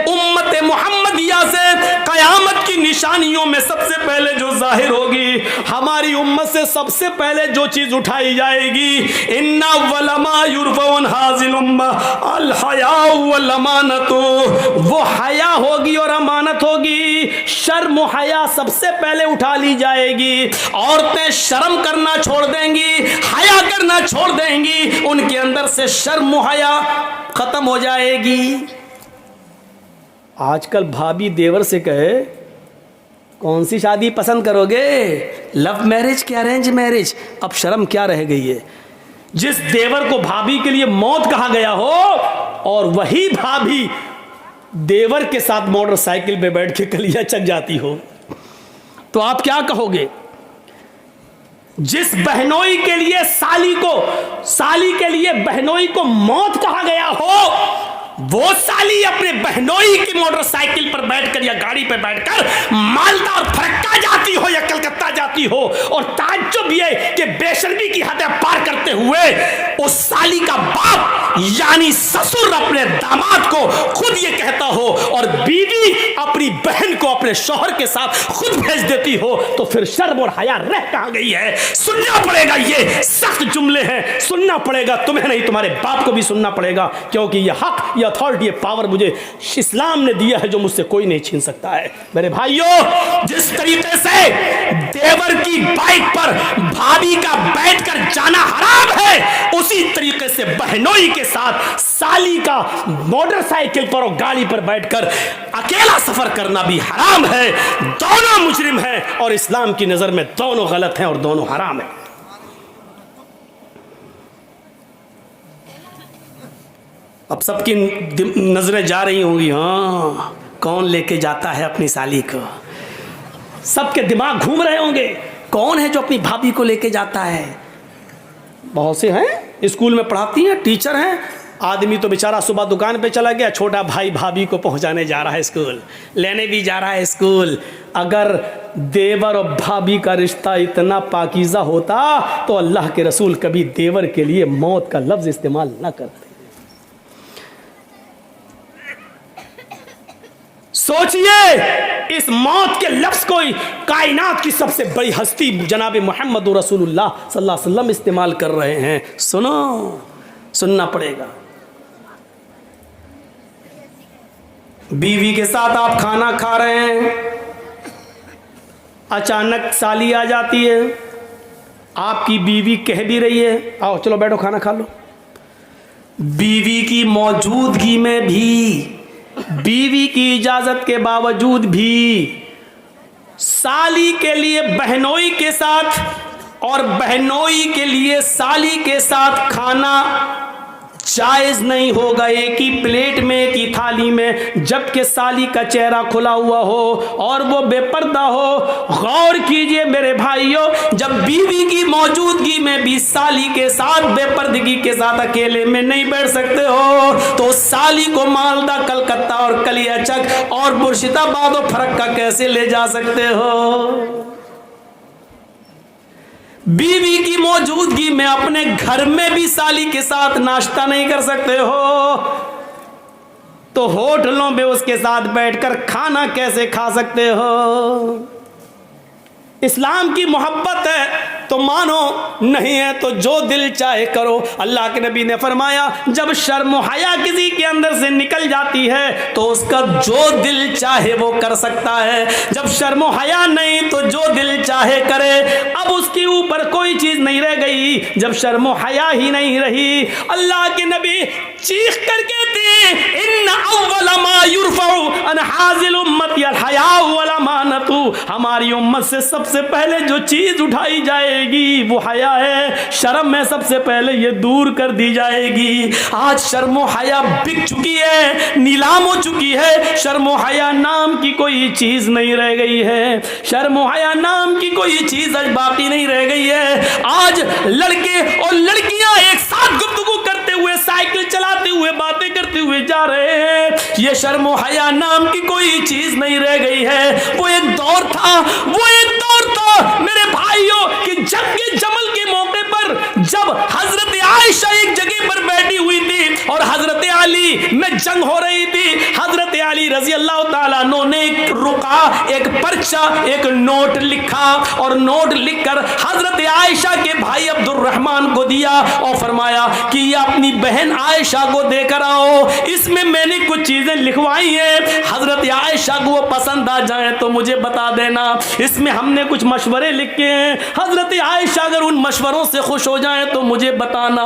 امت محمدیہ سے قیامت کی نشانیوں میں سب سے پہلے جو ظاہر ہوگی، ہماری امت سے سب سے پہلے جو چیز اٹھائی جائے گی، ان اول ما یرفع عن هذه الامه الحیاء والامانۃ، وہ حیا ہوگی اور امانت ہوگی۔ شرم و حیا سب سے پہلے اٹھا لی جائے گی، عورتیں شرم کرنا چھوڑ دیں گی، حیا کرنا چھوڑ دیں گی، ان کے اندر سے شرم و حیا ختم ہو جائے گی۔ آج کل بھابھی دیور سے کہے کون سی شادی پسند کرو گے، لو میرج کیا ارینج میرج، اب شرم کیا رہ گئی ہے۔ جس دیور کو بھابھی کے لیے موت کہا گیا ہو، اور وہی بھابھی دیور کے ساتھ موٹر سائیکل پہ بیٹھ کے کلیاں چک جاتی ہو، تو آپ کیا کہو گے؟ جس بہنوئی کے لیے سالی کے لیے بہنوئی کو موت کہا گیا ہو، وہ سالی اپنے بہنوئی کی موٹر سائیکل پر بیٹھ کر یا گاڑی پہ بیٹھ کر مالدہ اور پھرکا جاتی ہو یا کلکتہ جاتی ہو، اور تعجب یہ کہ بے شرمی کی حدیں پار کرتے ہوئے اس سالی کا باپ یعنی سسر اپنے داماد کو خود یہ کہتا ہو، اور بیوی اپنی بہن کو اپنے شوہر کے ساتھ خود بھیج دیتی ہو، تو پھر شرم اور حیا رہ کہاں گئی ہے؟ سننا پڑے گا، یہ سخت جملے ہیں، سننا پڑے گا، تمہیں نہیں تمہارے باپ کو بھی سننا پڑے گا، کیونکہ یہ حق، یہ اتھارٹی، یہ پاور مجھے اسلام نے دیا ہے جو مجھ سے کوئی نہیں چھین سکتا ہے۔ میرے بھائیوں، جس طریقے سے دیور کی بائک پر بھابھی کا بیٹھ کر جانا حرام ہے، اسی طریقے سے بہنوئی کے ساتھ سالی کا موٹر سائیکل پر اور گاڑی پر بیٹھ کر اکیلا سفر کرنا بھی حرام ہے۔ دونوں مجرم ہیں، اور اسلام کی نظر میں دونوں غلط ہیں اور دونوں حرام ہیں۔ اب سب کی نظریں جا رہی ہوں گی، ہاں کون لے کے جاتا ہے اپنی سالی کو، سب کے دماغ گھوم رہے ہوں گے، کون ہے جو اپنی بھابھی کو لے کے جاتا ہے؟ بہت سے ہیں، اسکول میں پڑھاتی ہیں، ٹیچر ہیں، آدمی تو بیچارہ صبح دکان پہ چلا گیا، چھوٹا بھائی بھابھی کو پہنچانے جا رہا ہے اسکول، لینے بھی جا رہا ہے اسکول۔ اگر دیور اور بھابھی کا رشتہ اتنا پاکیزہ ہوتا تو اللہ کے رسول کبھی دیور کے لیے موت کا لفظ استعمال نہ کرتے۔ سوچئے، اس موت کے لفظ کو کائنات کی سب سے بڑی ہستی جناب محمد رسول اللہ صلی اللہ علیہ وسلم استعمال کر رہے ہیں۔ سننا پڑے گا۔ بیوی کے ساتھ آپ کھانا کھا رہے ہیں، اچانک سالی آ جاتی ہے، آپ کی بیوی کہہ بھی رہی ہے آؤ چلو بیٹھو کھانا کھا لو، بیوی کی موجودگی میں بھی، بیوی کی اجازت کے باوجود بھی سالی کے لیے بہنوئی کے ساتھ اور بہنوئی کے لیے سالی کے ساتھ کھانا جائز نہیں ہوگا ایک ہی پلیٹ میں ایک ہی تھالی میں، جبکہ سالی کا چہرہ کھلا ہوا ہو اور وہ بے پردہ ہو۔ غور کیجئے میرے بھائیوں، جب بیوی کی موجودگی میں بھی سالی کے ساتھ بے پردگی کے ساتھ اکیلے میں نہیں بیٹھ سکتے ہو تو سالی کو مالدہ کلکتہ اور کلیہ چک اور مرشد آباد و پھرکا کیسے لے جا سکتے ہو؟ بیوی کی موجودگی میں اپنے گھر میں بھی سالی کے ساتھ ناشتہ نہیں کر سکتے ہو تو ہوٹلوں میں اس کے ساتھ بیٹھ کر کھانا کیسے کھا سکتے ہو؟ اسلام کی محبت ہے تو مانو، نہیں ہے تو جو دل چاہے کرو۔ اللہ کے نبی نے فرمایا جب شرم و حیا کسی کے اندر سے نکل جاتی ہے تو اس کا جو دل چاہے وہ کر سکتا ہے، جب شرم و حیا نہیں تو جو دل چاہے کرے۔ اب اس کے اوپر کوئی چیز نہیں رہ گئی جب شرم و حیا ہی نہیں رہی۔ اللہ کے نبی چیخ کر کہتے ہیں ان اول ما یرفع عن حاذل امتی الحیاء والامانۃ، ہماری امت سے سب سے پہلے جو چیز اٹھائی جائے گی وہ حیا ہے، شرم میں سب سے پہلے یہ دور کر دی جائے گی۔ آج شرم و حیا بک چکی ہے، نیلام ہو چکی ہے، شرم و حیا نام کی کوئی چیز نہیں رہ گئی ہے، شرم و حیا نام کی کوئی چیز آج باقی نہیں رہ گئی ہے۔ آج لڑکے اور لڑکیاں ایک ساتھ گفتگو کرتے ہوئے، سائیکل چلاتے ہوئے، باتیں کرتے ہوئے جا رہے ہیں، یہ شرم و حیا نام کی کوئی چیز نہیں رہ گئی ہے۔ وہ ایک دور تھا، وہ ایک دور تھا میرے بھائیوں کہ جنگ جمل کے موقع پر جب حضرت عائشہ ایک جگہ پر بیٹھی ہوئی تھی اور حضرت علی میں جنگ ہو رہی تھی، حضرت علی رضی اللہ تعالیٰ عنہ نے ایک رقعہ، ایک پرچہ، ایک نوٹ لکھا اور نوٹ لکھ کر حضرت عائشہ کے بھائی عبد الرحمن کو دیا اور فرمایا کہ یہ اپنی بہن عائشہ کو دے کر آؤ، اس میں نے کچھ چیزیں لکھوائی ہیں، حضرت عائشہ کو وہ پسند آ جائیں تو مجھے بتا دینا، اس میں ہم نے کچھ مشورے لکھے ہیں، حضرت عائشہ اگر ان مشوروں سے خوش ہو جائیں تو مجھے بتانا۔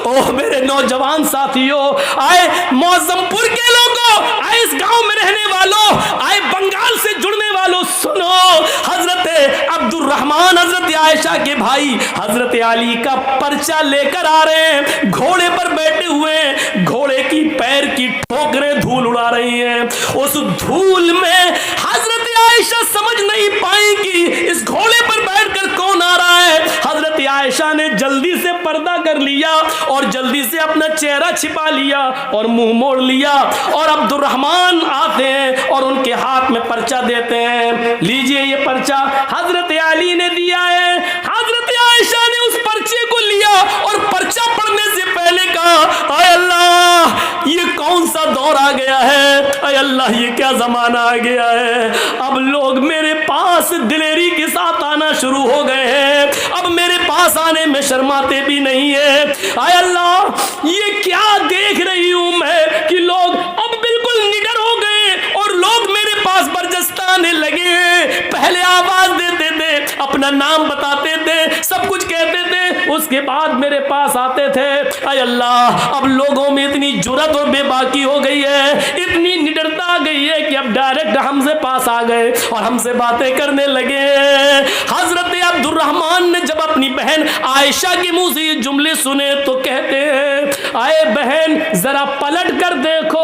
اوہ میرے نوجوان ساتھیوں، آئے معظم پور کے لوگوں، آئے اس گاؤں میں رہنے والوں، آئے بنگال سے جڑنے والوں، سنو، حضرت عبد الرحمن حضرت عائشہ کے بھائی حضرت علی کا پرچہ لے کر آ رہے ہیں، گھوڑے پر بیٹھے ہوئے، گھوڑے کی پیر کی ٹھوکریں دھول اڑا رہی ہیں، اس دھول میں حضرت عائشہ سمجھ نہیں پائیں کہ اس گھوڑے پر بیٹھ کر کون آ رہا ہے۔ حضرت عائشہ نے جلدی سے پردہ کر لیا اور جلدی سے اپنا چہرہ چھپا لیا اور منہ موڑ لیا، اور عبد الرحمن آتے ہیں اور ان کے ہاتھ میں پرچہ دیتے ہیں، لیجئے یہ پرچہ حضرت علی نے دیا ہے۔ حضرت عائشہ نے اس پرچے کو لیا اور پرچہ پڑھنے سے پہلے کہا اے اللہ یہ کون سا دور آ گیا ہے، اے اللہ یہ کیا زمانہ آ گیا ہے، اب لوگ میرے پاس دلیری کے ساتھ آنا شروع ہو گئے ہیں، اب میرے پاس آنے میں شرماتے بھی نہیں ہیں، اے اللہ یہ کیا دیکھ رہی ہوں میں کہ لوگ اب بالکل نڈر ہو گئے اور لوگ میرے پاس برجستہ آنے لگے ہیں، پہلے آواز دیتے تھے، اپنا نام بتاتے تھے، سب کچھ کہتے تھے، اس کے بعد میرے پاس آتے تھے، اے اللہ اب لوگوں میں اتنی جرات اور بے باکی ہو گئی ہے، اتنی نڈرتا آ گئی ہے کہ اب ڈائریکٹ ہم سے پاس آ گئے اور ہم سے باتیں کرنے لگے۔ حضرت عبد الرحمن نے جب اپنی بہن عائشہ کے منہ سے یہ جملے سنے تو کہتے ہیں اے بہن ذرا پلٹ کر دیکھو،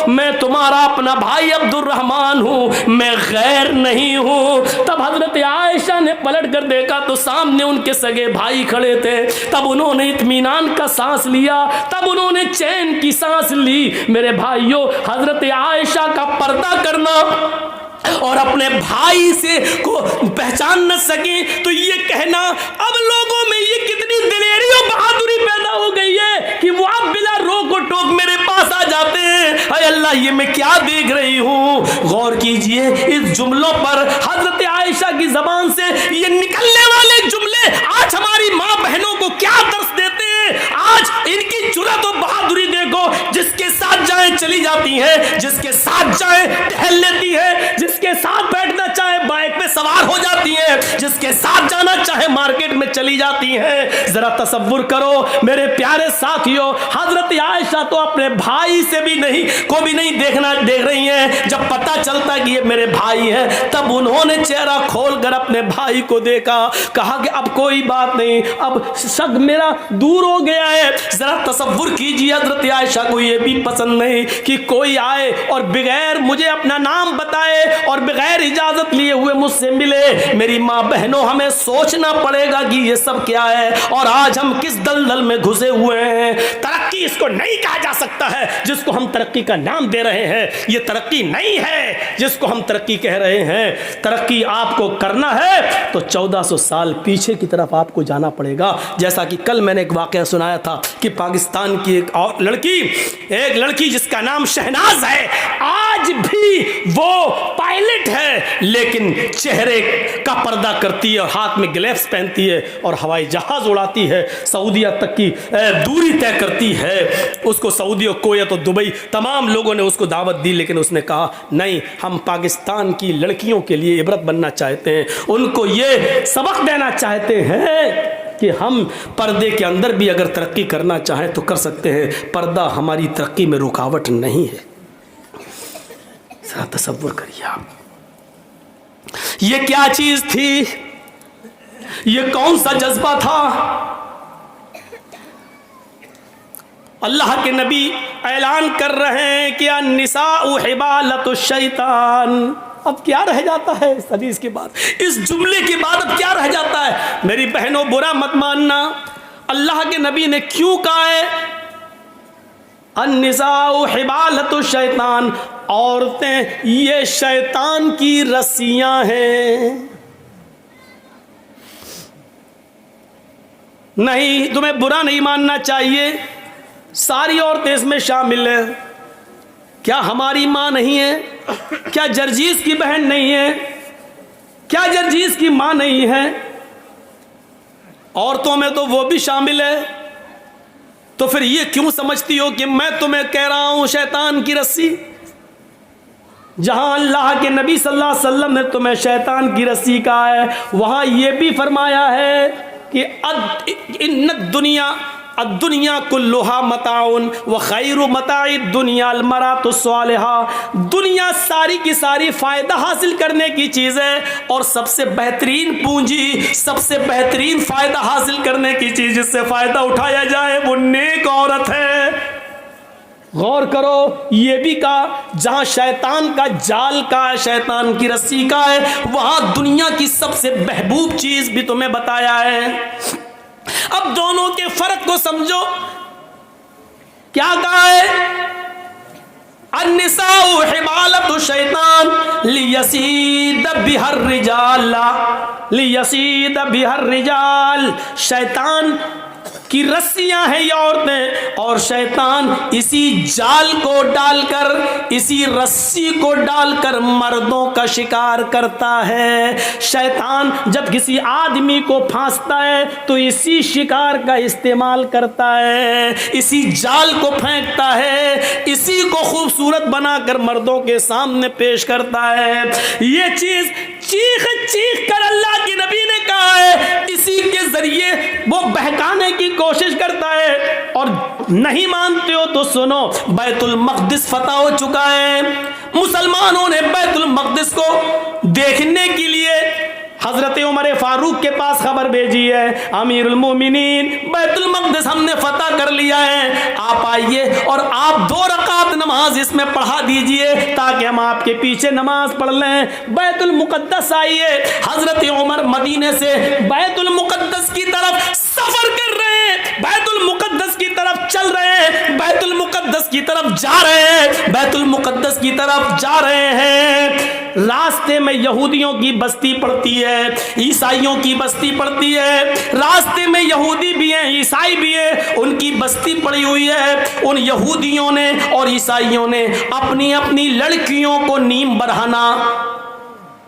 میں تمہارا اپنا بھائی عبد الرحمن ہوں، میں غیر نہیں ہوں۔ تب حضرت عائشہ نے پلٹ کر دیکھا تو سامنے ان کے سگے بھائی کھڑے تھے، تب انہوں نے اطمینان کا سانس لیا، تب انہوں نے چین کی سانس لی۔ میرے بھائیوں، حضرت عائشہ کا پردہ کرنا اور اپنے بھائی سے کو پہچان نہ سکیں تو یہ کہنا، اب لوگوں میں یہ کتنی دلیری اور بہادری پیدا ہو گئی ہے کہ وہ اب بلا روک و ٹوک میرے پاس آ جاتے ہیں۔ اے اللہ یہ میں کیا دیکھ رہی ہوں؟ غور کیجئے اس جملوں پر، حضرت عائشہ کی زبان سے یہ نکلنے والے جملے آج ہماری ماں بہنوں کو کیا درس دیتے ہیں۔ آج ان کی جرات و بہادری دیکھو، جس کے ساتھ جائیں چلی جاتی ہیں، جس کے ساتھ جائیں ٹہل لیتی ہے، جس کے ساتھ بیٹھنا چاہے بائک پہ سوار ہو جاتی ہیں، جس کے ساتھ جانا چاہے مارکیٹ میں چلی جاتی ہیں. ذرا تصور کرو میرے پیارے ساتھیوں, حضرت عائشہ تو اپنے بھائی سے بھی نہیں دیکھ رہی ہیں. جب پتہ چلتا کہ یہ میرے بھائی ہیں, تب انہوں نے چہرہ کھول کر اپنے بھائی کو دیکھا, کہا کہ اب کوئی بات نہیں, اب شک میرا دور ہو گیا ہے. ذرا تصور کیجیے حضرت عائشہ کو یہ بھی پسند نہیں کہ کوئی آئے اور بغیر مجھے اپنا نام بتائے اور بغیر اجازت لیے ہوئے مجھ سے ملے. میری ماں بہنوں, ہمیں سوچنا پڑے گا کہ یہ سب کیا ہے اور آج ہم کس دلدل میں گھسے ہوئے ہیں. ترقی اس کو نہیں کہا جا سکتا ہے جس کو ہم ترقی کا نام دے رہے ہیں. یہ ترقی نہیں ہے جس کو ہم ترقی کہہ رہے ہیں. ترقی آپ کو کرنا ہے تو 1400 سال پیچھے کی طرف آپ کو جانا پڑے گا. جیسا کہ کل میں نے ایک واقعہ سنایا تھا کہ پاکستان کی ایک لڑکی جس کا نام شہناز ہے, آج بھی وہ پائلٹ ہے لیکن چہرے کا پردہ کرتی ہے اور ہاتھ میں گلیوز پہنتی ہے اور ہوائی جہاز اڑاتی ہے, سعودیہ تک کی دوری طے کرتی ہے. اس کو سعودی اور کویت اور دبئی تمام لوگوں نے اس کو دعوت دی, لیکن اس نے کہا نہیں, ہم پاکستان کی لڑکیوں کے لیے عبرت بننا چاہتے ہیں, ان کو یہ سبق دینا چاہتے ہیں کہ ہم پردے کے اندر بھی اگر ترقی کرنا چاہیں تو کر سکتے ہیں. پردہ ہماری ترقی میں رکاوٹ نہیں ہے. ذرا تصور کریے آپ, یہ کیا چیز تھی, یہ کون سا جذبہ تھا. اللہ کے نبی اعلان کر رہے ہیں کہ النساء حبالۃ الشیطان. اب کیا رہ جاتا ہے اس حدیث کے بعد, اس جملے کے بعد اب کیا رہ جاتا ہے. میری بہنوں برا مت ماننا, اللہ کے نبی نے کیوں کہا ہے النساء حبالۃ الشیطان, عورتیں یہ شیطان کی رسیاں ہیں. نہیں, تمہیں برا نہیں ماننا چاہیے, ساری عورتیں اس میں شامل ہیں. کیا ہماری ماں نہیں ہے, کیا جرجیز کی بہن نہیں ہے, کیا جرجیز کی ماں نہیں ہے, عورتوں میں تو وہ بھی شامل ہے. تو پھر یہ کیوں سمجھتی ہو کہ میں تمہیں کہہ رہا ہوں شیطان کی رسی, جہاں اللہ کے نبی صلی اللہ علیہ وسلم نے تمہیں شیطان کی رسی کہا ہے, وہاں یہ بھی فرمایا ہے کہ ان الدنیا کلھا متاع وخیر متاع الدنیا المرأۃ الصالحہ. دنیا ساری کی ساری فائدہ حاصل کرنے کی چیز ہے اور سب سے بہترین پونجی, سب سے بہترین فائدہ حاصل کرنے کی چیز جس سے فائدہ اٹھایا جائے وہ نیک عورت ہے. غور کرو, یہ بھی کہا جہاں شیطان کا جال کا ہے, شیطان کی رسی کا ہے, وہاں دنیا کی سب سے محبوب چیز بھی تمہیں بتایا ہے. اب دونوں کے فرق کو سمجھو. کیا کہا ہے النساء حبالۃ الشیطان لیصید بها الرجال, شیطان کی رسیاں ہیں یہ عورتیں, اور شیطان اسی جال کو ڈال کر, اسی رسی کو ڈال کر مردوں کا شکار کرتا ہے. شیطان جب کسی آدمی کو پھانستا ہے تو اسی شکار کا استعمال کرتا ہے, اسی جال کو پھینکتا ہے, اسی کو خوبصورت بنا کر مردوں کے سامنے پیش کرتا ہے. یہ چیز چیخ کر اللہ کے نبی نے کہا ہے, اسی کے ذریعے وہ بہکانے کی کوشش کرتا ہے. اور نہیں مانتے ہو تو سنو, بیت المقدس فتح ہو چکا ہے. مسلمانوں نے بیت المقدس کو دیکھنے کے لیے حضرت عمر فاروق کے پاس خبر بھیجی ہے, امیر المومنین بیت المقدس ہم نے فتح کر لیا ہے, آپ آئیے اور آپ 2 رکعت نماز اس میں پڑھا دیجئے تاکہ ہم آپ کے پیچھے نماز پڑھ لیں. بیت المقدس آئیے. حضرت عمر مدینے سے بیت المقدس کی طرف سفر کر رہے ہیں, بیت المقدس کی طرف چل رہے ہیں, بیت المقدس کی طرف جا رہے ہیں, بیت المقدس کی طرف جا رہے ہیں. راستے میں یہودیوں کی بستی پڑتی ہے, عیسائیوں کی بستی پڑتی ہے. راستے میں یہودی بھی ہیں, عیسائی بھی ہیں, ان کی بستی پڑی ہوئی ہے. ان یہودیوں نے اور عیسائیوں نے اپنی اپنی لڑکیوں کو نیم برہنہ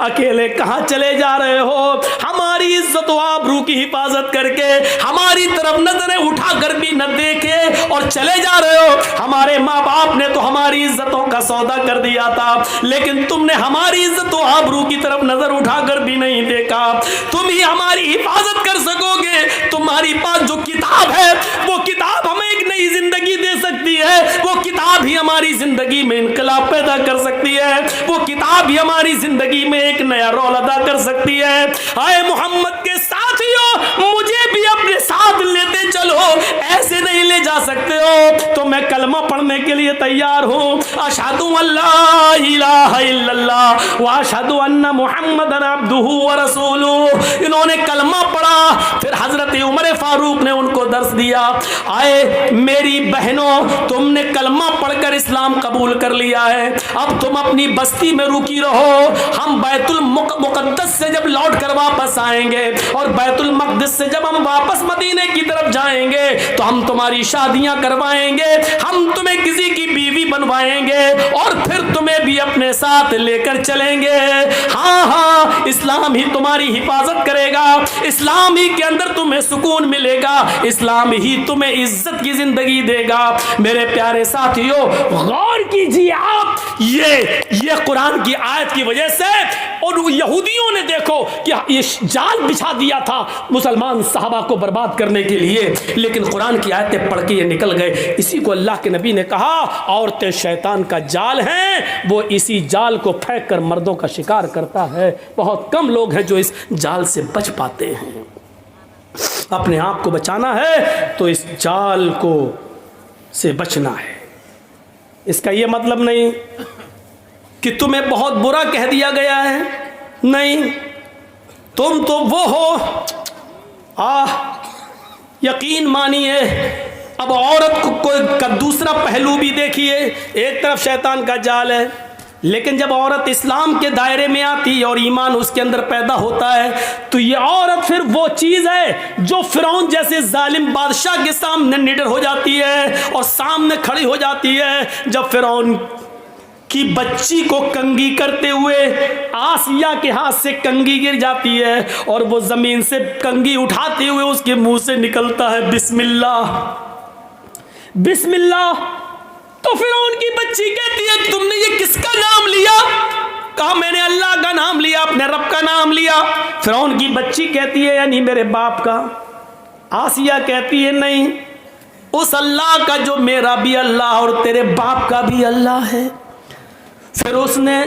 اکیلے کہاں چلے جا رہے ہو؟ ہماری عزت و آبرو کی حفاظت کر کے ہماری طرف نظریں اٹھا کر بھی نہ دیکھے اور چلے جا رہے ہو۔ ہمارے ماں باپ نے تو ہماری عزتوں کا سودا کر دیا تھا، لیکن تم نے ہماری عزت و آبرو کی طرف نظر اٹھا کر بھی نہیں دیکھا۔ تم ہی ہماری حفاظت کر سکو گے۔ تمہاری پاس جو کتاب ہے وہ کتاب ہمیں ایک نئی زندگی دے سکتی ہے، وہ کتاب ہی ہماری زندگی میں انقلاب پیدا کر سکتی ہے، وہ کتاب ہی ہماری زندگی میں ایک نیا رول ادا کر سکتی ہے۔ اے محمد کے ساتھیو، مجھے بھی اپنے ساتھ لیتے چلو، ایسے نہیں لے جا سکتے ہو تو میں کلمہ پڑھنے کے لیے تیار ہوں۔ اشہد ان لا الہ الا اللہ واشہد ان محمدن عبدہ ورسولہ۔ انہوں نے کلمہ پڑھا، پھر حضرت عمر فاروق نے ان کو درس دیا۔ آئے میری بہنوں، تم نے کلمہ پڑھ کر اسلام قبول کر لیا ہے، اب تم اپنی بستی میں رکی رہو۔ ہم بیت المقدس سے جب لوٹ کر واپس آئیں گے اور بیت المقدس سے جب ہم واپس مدینے کی طرف جائیں گے تو ہم تمہاری شادیاں کروائیں گے، ہم تمہیں کسی کی بیوی بنوائیں گے اور پھر تمہیں بھی اپنے ساتھ لے کر چلیں گے۔ ہاں ہاں، اسلام ہی تمہاری حفاظت کرے گا، اسلام ہی کے اندر تمہیں سکون ملے گا، اسلام ہی تمہیں عزت کی زندگی دے گا۔ میرے پیارے ساتھیوں، غور کیجیے آپ، یہ قرآن کی آیت کی وجہ سے اور یہودیوں نے دیکھو کہ یہ جال بچھا دیا تھا مسلمان صحابہ کو برباد کرنے کے لیے، لیکن قرآن کی آیتیں پڑھ کے یہ نکل گئے۔ اسی کو اللہ کے نبی نے کہا عورتیں شیطان کا جال ہیں، وہ اسی جال کو پھینک کر مردوں کا شکار کرتا ہے۔ بہت کم لوگ ہیں جو اس جال سے بچ پاتے ہیں۔ اپنے آپ کو بچانا ہے تو اس جال کو سے بچنا ہے۔ اس کا یہ مطلب نہیں کہ تمہیں بہت برا کہہ دیا گیا ہے، نہیں، تم تو وہ ہو۔ یقین مانیے، اب عورت کا دوسرا پہلو بھی دیکھیے۔ ایک طرف شیطان کا جال ہے، لیکن جب عورت اسلام کے دائرے میں آتی اور ایمان اس کے اندر پیدا ہوتا ہے تو یہ عورت پھر وہ چیز ہے جو فرعون جیسے ظالم بادشاہ کے سامنے نڈر ہو جاتی ہے اور سامنے کھڑی ہو جاتی ہے۔ جب فرعون کی بچی کو کنگھی کرتے ہوئے آسیہ کے ہاتھ سے کنگھی گر جاتی ہے اور وہ زمین سے کنگھی اٹھاتے ہوئے اس کے منہ سے نکلتا ہے بسم اللہ، بسم اللہ، تو فرعون کی بچی کہتی ہے تم نے یہ کس کا نام لیا؟ کہا میں نے اللہ کا نام لیا، اپنے رب کا نام لیا۔ فرعون کی بچی کہتی ہے یعنی میرے باپ کا۔ آسیہ کہتی ہے نہیں، اس اللہ کا جو میرا بھی اللہ اور تیرے باپ کا بھی اللہ ہے۔ پھر اس نے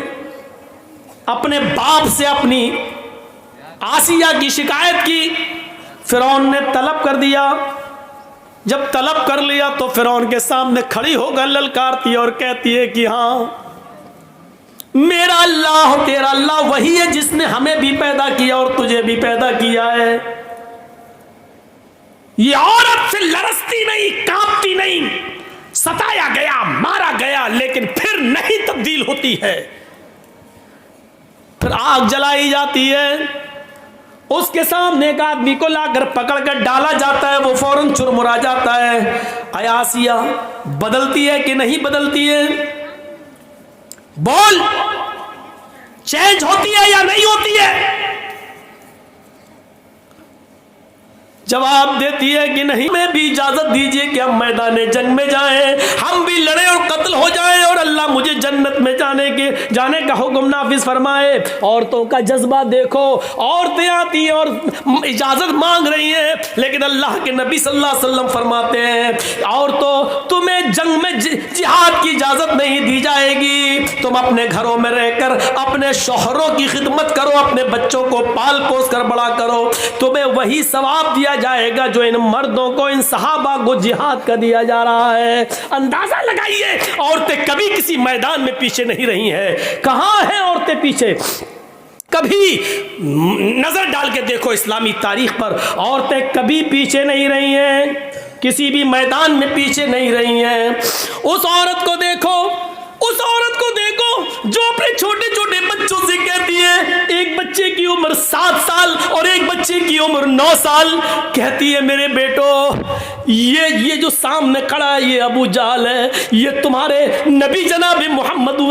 اپنے باپ سے اپنی آسیہ کی شکایت کی، فرعون نے طلب کر دیا۔ جب طلب کر لیا تو فرعون کے سامنے کھڑی ہو کر للکارتی اور کہتی ہے کہ ہاں میرا اللہ تیرا اللہ وہی ہے جس نے ہمیں بھی پیدا کیا اور تجھے بھی پیدا کیا ہے۔ یہ عورت سے لرزتی نہیں، کانپتی نہیں، ستایا گیا، مارا گیا، لیکن پھر نہیں تبدیل ہوتی ہے۔ پھر آگ جلائی جاتی ہے، اس کے سامنے ایک آدمی کو لا کر پکڑ کر ڈالا جاتا ہے، وہ فوراً چرمرا جاتا ہے۔ اے آسیہ، بدلتی ہے کہ نہیں بدلتی ہے؟ بول، چینج ہوتی ہے یا نہیں ہوتی ہے؟ جواب دیتی ہے کہ نہیں، میں بھی اجازت دیجئے کہ ہم میدان جنگ میں جائیں، ہم بھی لڑیں اور قتل ہو جائیں اور اللہ مجھے جنت میں جانے کا حکم نافذ فرمائے۔ عورتوں کا جذبہ دیکھو، عورتیں آتی ہیں اور اجازت مانگ رہی ہیں، لیکن اللہ کے نبی صلی اللہ علیہ وسلم فرماتے ہیں عورتوں تمہیں جنگ میں جہاد کی اجازت نہیں دی جائے گی، تم اپنے گھروں میں رہ کر اپنے شوہروں کی خدمت کرو، اپنے بچوں کو پال پوس کر بڑا کرو، تمہیں وہی ثواب دیا جائے گا جو ان مردوں کو، ان صحابہ کو جہاد کا دیا جا رہا ہے۔ اندازہ لگائیے، عورتیں کبھی کسی میدان میں پیچھے نہیں رہی ہیں۔ کہاں ہیں عورتیں پیچھے؟ کبھی نظر ڈال کے دیکھو اسلامی تاریخ پر، عورتیں کبھی پیچھے نہیں رہی ہیں، کسی بھی میدان میں پیچھے نہیں رہی ہیں۔ اس عورت کو دیکھو، اس عورت کو دیکھو جو اپنے چھوٹے چھوٹے بچوں سے کہتی ہے، ایک بچے کی عمر 7 سال اور ایک بچے کی عمر 9 سال، کہتی ہے میرے بیٹو یہ جو سامنے کھڑا ہے یہ ابو جہل ہے، یہ تمہارے نبی جناب محمد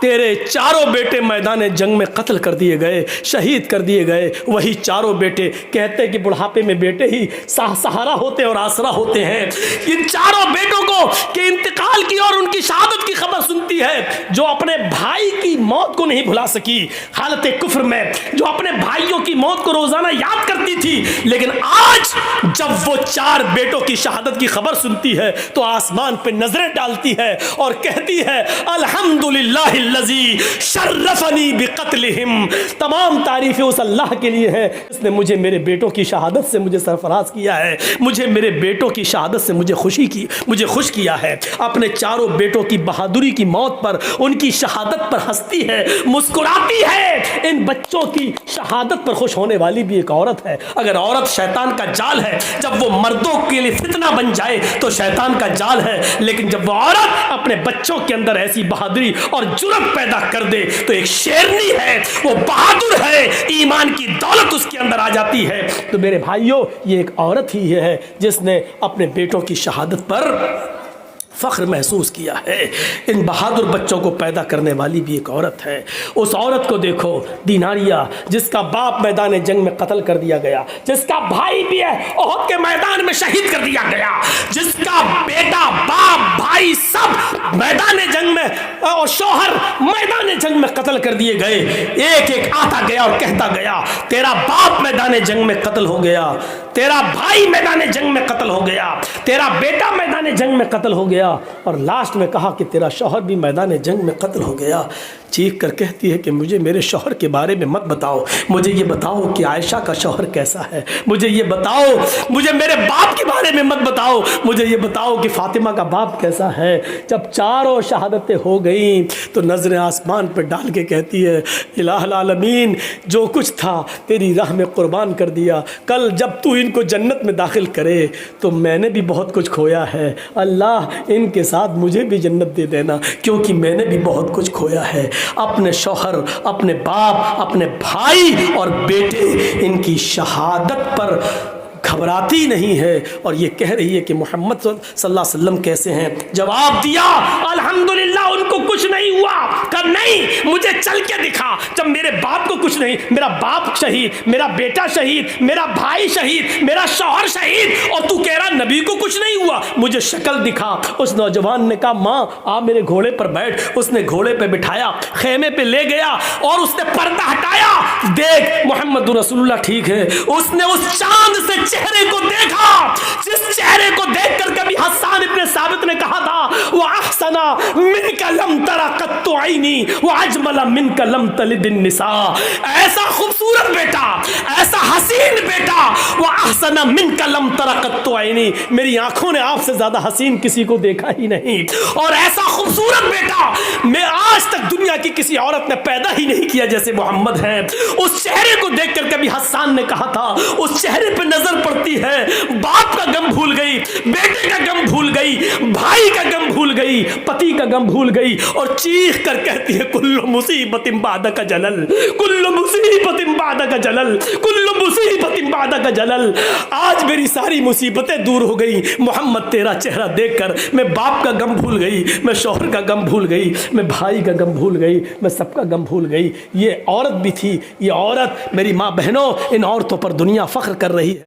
تیرے چاروں بیٹے میدان جنگ میں قتل کر دیے گئے، شہید کر دیے گئے۔ وہی چاروں بیٹے کہتے ہیں کہ بڑھاپے میں بیٹے ہی سہارا ہوتے اور آسرا ہوتے ہیں۔ ان چاروں بیٹوں کو کہ انتقال کی اور ان کی شہادت کی خبر سنتی ہے، جو اپنے بھائی کی موت کو نہیں بھلا سکی حالت کفر میں، جو اپنے بھائیوں کی موت کو روزانہ یاد کرتی تھی، لیکن آج جب وہ چار بیٹوں کی شہادت کی خبر سنتی ہے تو آسمان پہ نظریں ڈالتی ہے اور کہتی ہے الحمدللہ الذی شرفنی بقتلہم، تمام تعریفیں اس اللہ کے لیے ہے جس نے مجھے میرے بیٹوں کی شہادت سے مجھے سرفراز کیا ہے، مجھے میرے بیٹوں کی شہادت سے مجھے خوش کیا ہے۔ اپنے چاروں بیٹوں کی بہادری کی موت پر، ان کی شہادت پر ہنستی ہے، مسکراتی ہے۔ ان بچوں کی شہادت پر خوش ہونے والی بھی ایک عورت ہے۔ اگر عورت شیطان کا جال ہے، جب وہ مردوں کے لیے فتنہ بن جائے تو شیطان کا جال ہے، لیکن جب وہ عورت اپنے بچوں کے اندر ایسی بہادری اور جرأت پیدا کر دے تو ایک شیرنی ہے، وہ بہادر ہے، ایمان کی دولت اس کے اندر آ جاتی ہے۔ تو میرے بھائیوں، یہ ایک عورت ہی ہے جس نے اپنے بیٹوں کی شہادت پر فخر محسوس کیا ہے۔ ان بہادر بچوں کو پیدا کرنے والی بھی ایک عورت ہے۔ اس عورت کو دیکھو، دیناریہ، جس کا باپ میدان جنگ میں قتل کر دیا گیا، جس کا بھائی بھی ہے احد کے میدان میں شہید کر دیا گیا، جس کا بیٹا، باپ، بھائی سب میدان جنگ میں اور شوہر میدان جنگ میں قتل کر دیے گئے، ایک ایک آتا گیا اور کہتا گیا تیرا باپ میدان جنگ میں قتل ہو گیا، تیرا بھائی میدان جنگ میں قتل ہو گیا، تیرا بیٹا میدان جنگ میں قتل ہو گیا، اور لاسٹ میں کہا کہ تیرا شوہر بھی میدان جنگ میں قتل ہو گیا۔ چیخ کر کہتی ہے کہ مجھے میرے شوہر کے بارے میں مت بتاؤ، مجھے یہ بتاؤ کہ عائشہ کا شوہر کیسا ہے، مجھے یہ بتاؤ، مجھے میرے باپ کے بارے میں مت بتاؤ، مجھے یہ بتاؤ کہ فاطمہ کا باپ کیسا ہے۔ جب چاروں شہادتیں ہو گئیں تو نظریں آسمان پہ ڈال کے کہتی ہے الہ العالمین، جو کچھ تھا تیری راہ میں قربان کر دیا، کل جب تو ان کو جنت میں داخل کرے تو میں نے بھی بہت کچھ کھویا ہے، اللہ ان کے ساتھ مجھے بھی جنت دے دینا، کیونکہ میں نے بھی بہت کچھ کھویا ہے۔ اپنے شوہر، اپنے باپ، اپنے بھائی اور بیٹے، ان کی شہادت پر گھبراتی نہیں ہے اور یہ کہہ رہی ہے کہ محمد صلی اللہ علیہ وسلم کیسے ہیں۔ جواب دیا الحمدللہ ان کو کچھ نہیں ہوا، کہ نہیں مجھے چل کے دکھا، جب میرے باپ کو کچھ نہیں، میرا باپ شہید، میرا بیٹا شہید، میرا بھائی شہید، میرا شوہر شہید، اور تو کہہ رہا نبی کو کچھ نہیں ہوا، مجھے شکل دکھا۔ اس نوجوان نے کہا ماں آپ میرے گھوڑے پر بیٹھ، اس نے گھوڑے پہ بٹھایا، خیمے پہ لے گیا اور اس نے پردہ ہٹایا، دیکھ محمد رسول اللہ ٹھیک ہے۔ اس نے اس چاند سے چہرے کو دیکھا جس چہرے کو دیکھ کر کبھی حسان ابن ثابت نے کہا تھا وَأَحْسَنَ مِنْكَ لَمْ تَرَ قَطُّ عَيْنِي وَأَجْمَلَ مِنْكَ لَمْ تَلِدِ النِّسَاء، ایسا خوبصورت بیٹا، ایسا حسین بیٹا، وَأَحْسَنَ مِنْكَ لَمْ تَرَ قَطُّ عَيْنِي، میری آنکھوں نے آپ سے زیادہ حسین کسی کو دیکھا ہی نہیں، اور ایسا خوبصورت بیٹا میں آج تک دنیا کی کسی عورت نے پیدا ہی نہیں کیا جیسے محمد ہیں۔ اس چہرے کو دیکھ کر کبھی حسان نے کہا تھا، اس چہرے پہ نظر پڑتی ہے، باپ کا غم بھول گئی، بیٹے کا غم بھول گئی، بھائی کا غم بھول گئی، پتی کا غم بھول گئی، اور چیخ کر کہتی ہے کل مصیبت بعدک جلل، کل مصیبت بعدک جلل، کل مصیبت بعدک جلل۔ آج میری ساری مصیبتیں دور ہو گئی محمد، تیرا چہرہ دیکھ کر میں باپ کا غم بھول گئی، میں شوہر کا غم بھول گئی، میں بھائی کا غم بھول گئی، میں سب کا غم بھول گئی۔ یہ عورت بھی تھی، یہ عورت، میری ماں بہنوں، ان عورتوں پر دنیا فخر کر رہی ہے۔